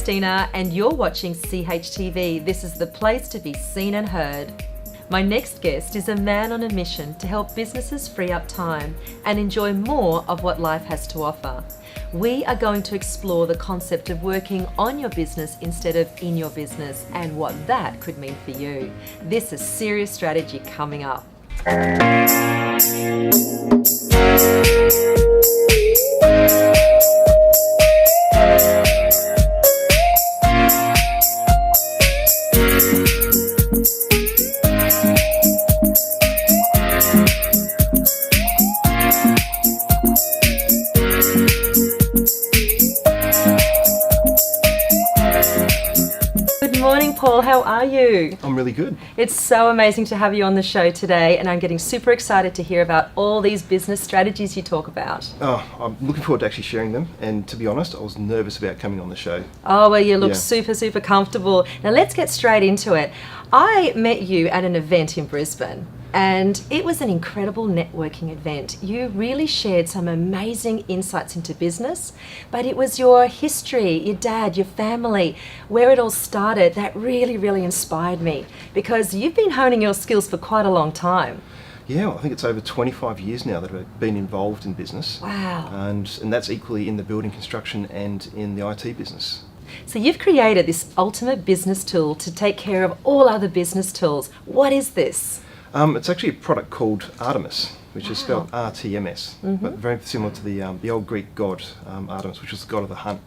Christina and you're watching CHTV. This is the place to be seen and heard. My next guest is a man on a mission to help businesses free up time and enjoy more of what life has to offer. We are going to explore the concept of working on your business instead of in your business and what that could mean for you. This is serious strategy coming up. Paul, how are you? I'm really good. It's so amazing to have you on the show today, and I'm getting super excited to hear about all these business strategies you talk about. Oh, I'm looking forward to actually sharing them, and to be honest, I was nervous about coming on the show. Oh, well, you look super comfortable. Now let's get straight into it. I met you at an event in Brisbane, and it was an incredible networking event. You really shared some amazing insights into business, but it was your history, your dad, your family, where it all started that really inspired me, because you've been honing your skills for quite a long time. Yeah, well, I think it's over 25 years now that I've been involved in business. Wow. And that's equally in the building construction and in the IT business. So you've created this ultimate business tool to take care of all other business tools. What is this? It's actually a product called Artemis, which is spelled RTMS, but very similar to the old Greek god Artemis, which was the god of the hunt.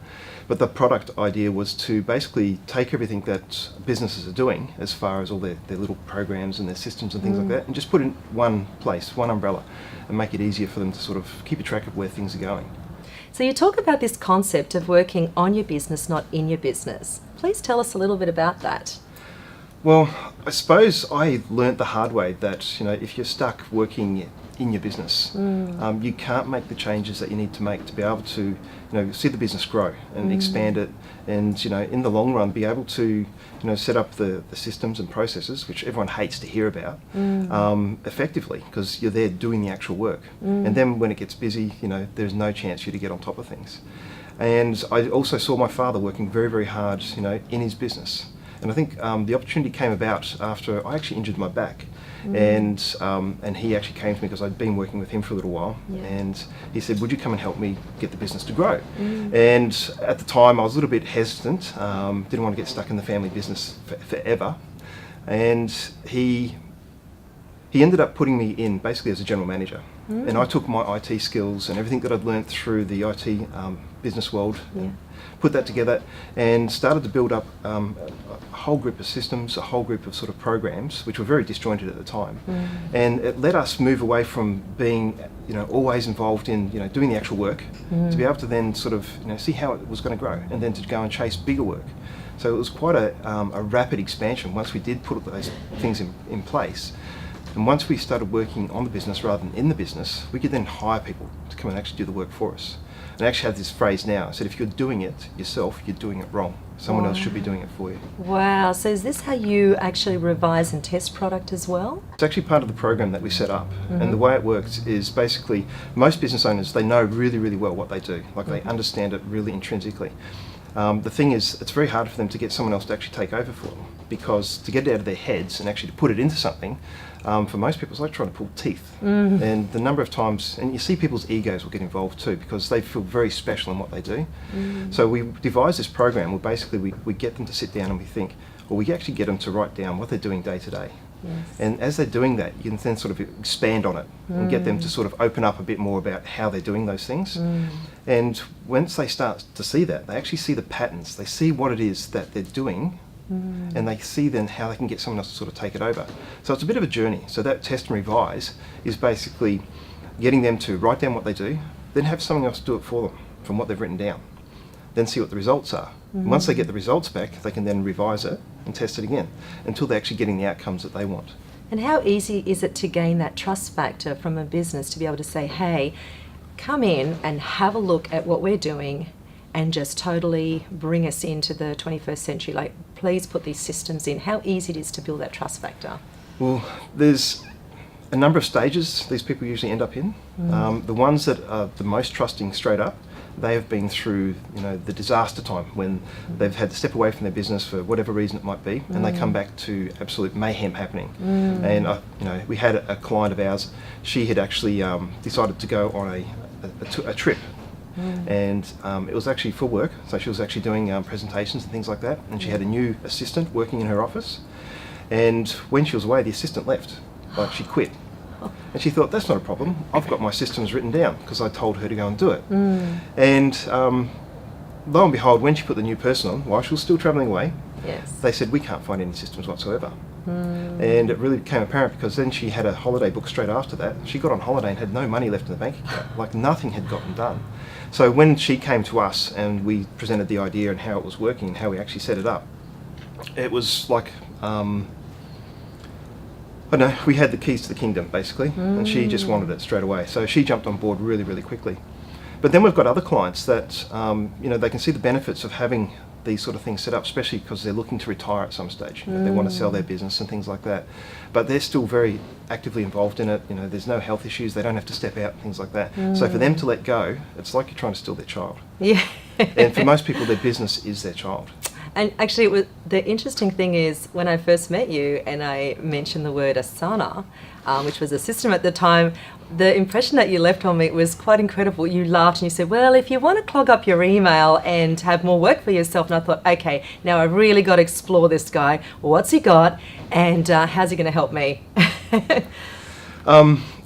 But the product idea was to basically take everything that businesses are doing, as far as all their little programs and their systems and things like that, and just put it in one place, one umbrella, and make it easier for them to sort of keep a track of where things are going. So you talk about this concept of working on your business, not in your business. Please tell us a little bit about that. Well, I suppose I learnt the hard way that, if you're stuck working in your business, you can't make the changes that you need to make to be able to, see the business grow and expand it, and, in the long run, be able to, set up the systems and processes, which everyone hates to hear about, effectively, because you're there doing the actual work. And then when it gets busy, there's no chance for you to get on top of things. And I also saw my father working very hard, in his business. And I think the opportunity came about after I actually injured my back, and he actually came to me because I'd been working with him for a little while, and he said, "Would you come and help me get the business to grow?" And at the time, I was a little bit hesitant, didn't want to get stuck in the family business forever, and he ended up putting me in basically as a general manager. And I took my IT skills and everything that I'd learnt through the IT business world, put that together and started to build up a whole group of systems, a whole group of sort of programs, which were very disjointed at the time. And it let us move away from being, always involved in, doing the actual work, to be able to then sort of, see how it was going to grow, and then to go and chase bigger work. So it was quite a rapid expansion once we did put those things in place. And once we started working on the business rather than in the business, we could then hire people to come and actually do the work for us. And I actually have this phrase now. I said, if you're doing it yourself, you're doing it wrong. Someone else should be doing it for you. Wow. So is this how you actually revise and test product as well? It's actually part of the program that we set up. And the way it works is basically, most business owners, they know really well what they do. Like they understand it really intrinsically. The thing is, it's very hard for them to get someone else to actually take over for them, because to get it out of their heads and actually to put it into something, for most people, it's like trying to pull teeth. And the number of times, and you see people's egos will get involved too, because they feel very special in what they do. So we devised this program where basically we get them to sit down and we think, or we actually get them to write down what they're doing day to day. And as they're doing that, you can then sort of expand on it and get them to sort of open up a bit more about how they're doing those things. And once they start to see that, they actually see the patterns. They see what it is that they're doing, and they see then how they can get someone else to sort of take it over. So it's a bit of a journey. So that test and revise is basically getting them to write down what they do, then have someone else do it for them from what they've written down, then see what the results are. And once they get the results back, they can then revise it and test it again until they're actually getting the outcomes that they want. And how easy is it to gain that trust factor from a business to be able to say, hey, come in and have a look at what we're doing and just totally bring us into the 21st century? Like, please put these systems in. How easy it is to build that trust factor? Well, there's a number of stages these people usually end up in. The ones that are the most trusting straight up, they have been through, you know, the disaster time when they've had to step away from their business for whatever reason it might be, and they come back to absolute mayhem happening. And you know, we had a client of ours. She had actually decided to go on a trip. And it was actually for work, so she was actually doing presentations and things like that, and she had a new assistant working in her office, and when she was away, the assistant left, like she quit. And she thought, that's not a problem, I've got my systems written down, because I told her to go and do it. And lo and behold, when she put the new person on, while she was still travelling away, they said, we can't find any systems whatsoever. And it really became apparent, because then she had a holiday booked straight after that. She got on holiday and had no money left in the bank account, like nothing had gotten done. So when she came to us and we presented the idea and how it was working and how we actually set it up, it was like, I don't know, we had the keys to the kingdom basically, and she just wanted it straight away. So she jumped on board really, really quickly. But then we've got other clients that, you know, they can see the benefits of having these sort of things set up, especially because they're looking to retire at some stage. You know, they want to sell their business and things like that. But they're still very actively involved in it. You know, there's no health issues. They don't have to step out and things like that. So for them to let go, it's like you're trying to steal their child. Yeah. And for most people, their business is their child. And actually, the interesting thing is, when I first met you and I mentioned the word Asana, which was a system at the time, the impression that you left on me was quite incredible. You laughed and you said, well, if you want to clog up your email and have more work for yourself, and I thought, okay, now I've really got to explore this guy. What's he got, and how's he going to help me?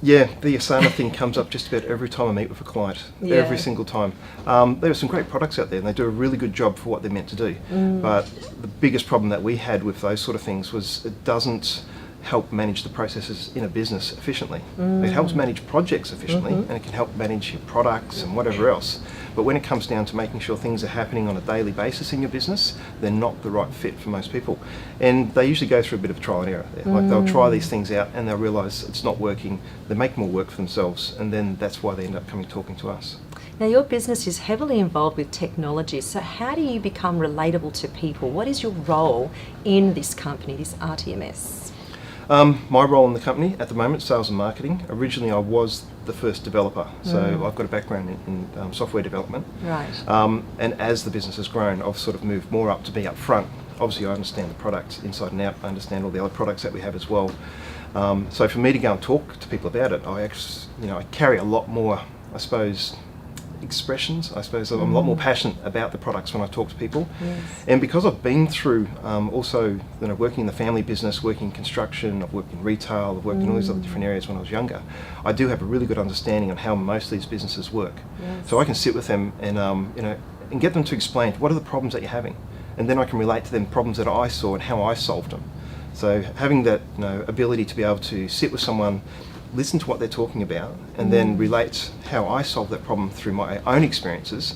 Yeah, the Asana thing comes up just about every time I meet with a client, every single time. There are some great products out there and they do a really good job for what they're meant to do. But the biggest problem that we had with those sort of things was it doesn't help manage the processes in a business efficiently. It helps manage projects efficiently, and it can help manage your products and whatever else. But when it comes down to making sure things are happening on a daily basis in your business, they're not the right fit for most people. And they usually go through a bit of trial and error there. Like they'll try these things out and they'll realise it's not working, they make more work for themselves, and then that's why they end up coming talking to us. Now, your business is heavily involved with technology, so how do you become relatable to people? What is your role in this company, this RTMS? My role in the company at the moment, sales and marketing. Originally I was the first developer, so I've got a background in software development. Right. And as the business has grown, I've sort of moved more up to be up front. Obviously I understand the product inside and out, I understand all the other products that we have as well. So for me to go and talk to people about it, I carry a lot more, I suppose, expressions. I suppose I'm a lot more passionate about the products when I talk to people. And because I've been through also, you know, working in the family business, working in construction, I've worked in retail, I've worked in all these other different areas when I was younger, I do have a really good understanding on how most of these businesses work. So I can sit with them and and get them to explain what are the problems that you're having, and then I can relate to them problems that I saw and how I solved them. So having that, you know, ability to be able to sit with someone, listen to what they're talking about, and then relate how I solve that problem through my own experiences,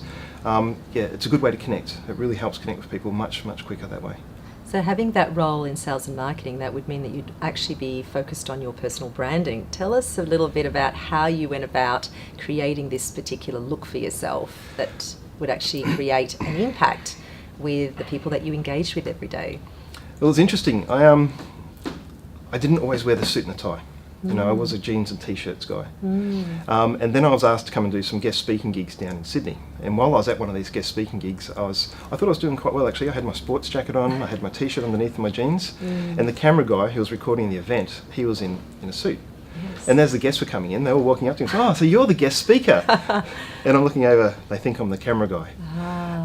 it's a good way to connect. It really helps connect with people much, much quicker that way. So having that role in sales and marketing, that would mean that you'd actually be focused on your personal branding. Tell us a little bit about how you went about creating this particular look for yourself that would actually create an impact with the people that you engage with every day. Well, it's interesting. I didn't always wear the suit and the tie. You know, I was a jeans and t-shirts guy. And then I was asked to come and do some guest speaking gigs down in Sydney. And while I was at one of these guest speaking gigs, I thought I was doing quite well actually. I had my sports jacket on, I had my t-shirt underneath my jeans, and the camera guy who was recording the event, he was in a suit. And as the guests were coming in, they were walking up to him and saying, "Oh, so you're the guest speaker." And I'm looking over, they think I'm the camera guy.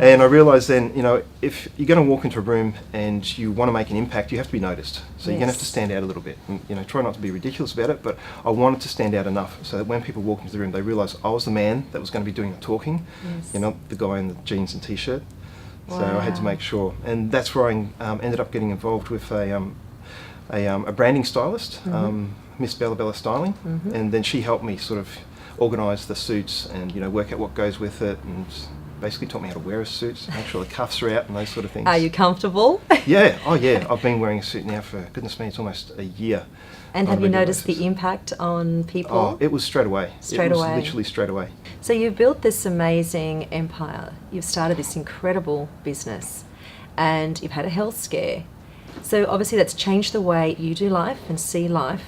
And I realised then, you know, if you're going to walk into a room and you want to make an impact, you have to be noticed. So you're going to have to stand out a little bit. And, you know, try not to be ridiculous about it, but I wanted to stand out enough so that when people walk into the room, they realise I was the man that was going to be doing the talking, you know, the guy in the jeans and t-shirt. So I had to make sure. And that's where I ended up getting involved with a branding stylist, Miss Bella Styling, and then she helped me sort of organise the suits and, you know, work out what goes with it, and basically taught me how to wear a suit, make sure the cuffs are out and those sort of things. Are you comfortable? Yeah, oh yeah, I've been wearing a suit now for, goodness me, it's almost a year. And have you noticed the impact on people? Oh, it was straight away. It was literally straight away. So you've built this amazing empire, you've started this incredible business, and you've had a health scare. So obviously that's changed the way you do life and see life.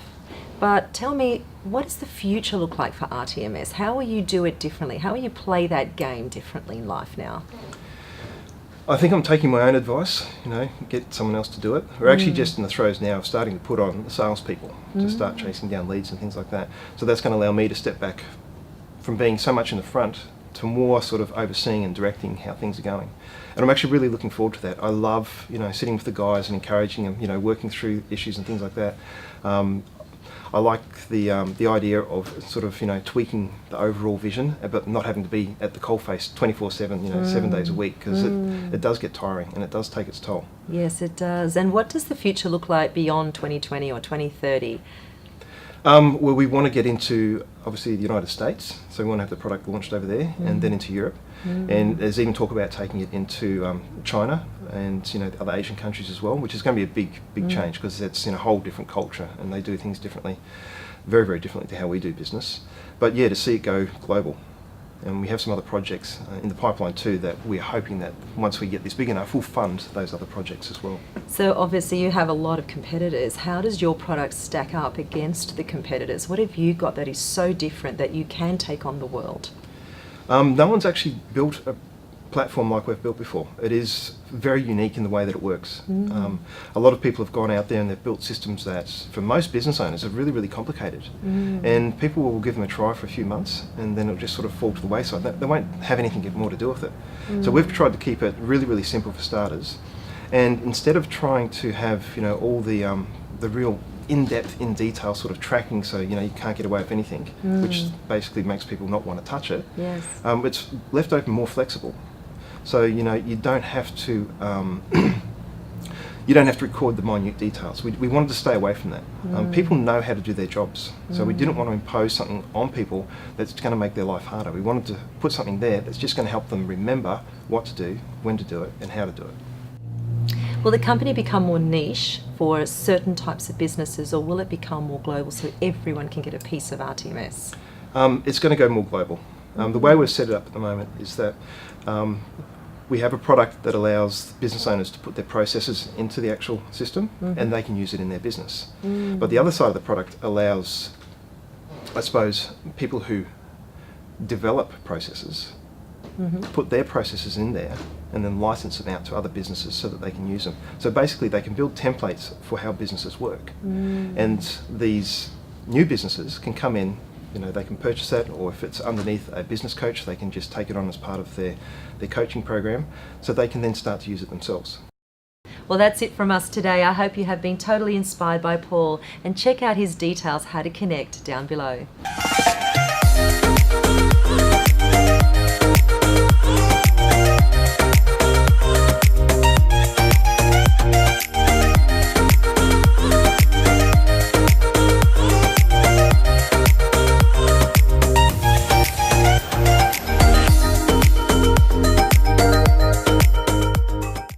But tell me, what does the future look like for RTMS? How will you do it differently? How will you play that game differently in life now? I think I'm taking my own advice, get someone else to do it. We're actually just in the throes now of starting to put on the salespeople to start chasing down leads and things like that. So that's going to allow me to step back from being so much in the front to more sort of overseeing and directing how things are going. And I'm actually really looking forward to that. I love, sitting with the guys and encouraging them, working through issues and things like that. I like the idea of sort of tweaking the overall vision, but not having to be at the coalface 24/7, 7 days a week, because it does get tiring and it does take its toll. Yes, it does. And what does the future look like beyond 2020 or 2030? Well, we want to get into, obviously, the United States, so we want to have the product launched over there, and then into Europe. And there's even talk about taking it into China and the other Asian countries as well, which is going to be a big change, because it's in a whole different culture and they do things differently, very, very differently to how we do business. But yeah, to see it go global. And we have some other projects in the pipeline too that we're hoping that once we get this big enough, we'll fund those other projects as well. So obviously you have a lot of competitors. How does your product stack up against the competitors? What have you got that is so different that you can take on the world? No one's actually built a platform like we've built before. It is very unique in the way that it works. A lot of people have gone out there and they've built systems that, for most business owners, are really, really complicated. And people will give them a try for a few months and then it'll just sort of fall to the wayside. They won't have anything more to do with it. So we've tried to keep it really, really simple for starters. And instead of trying to have, all the real in-depth, in-detail sort of tracking, so you can't get away with anything, which basically makes people not want to touch it. Yes. It's left open more flexible. So you don't have to record the minute details. We wanted to stay away from that. People know how to do their jobs, so we didn't want to impose something on people that's going to make their life harder. We wanted to put something there that's just going to help them remember what to do, when to do it, and how to do it. Will the company become more niche for certain types of businesses, or will it become more global so everyone can get a piece of RTMS? It's going to go more global. The way we've set it up at the moment is that we have a product that allows business owners to put their processes into the actual system and they can use it in their business. But the other side of the product allows, I suppose, people who develop processes to put their processes in there and then license them out to other businesses so that they can use them. So basically they can build templates for how businesses work. And these new businesses can come in, they can purchase that, or if it's underneath a business coach, they can just take it on as part of their coaching program, so they can then start to use it themselves. Well, that's it from us today. I hope you have been totally inspired by Paul, and check out his details how to connect down below.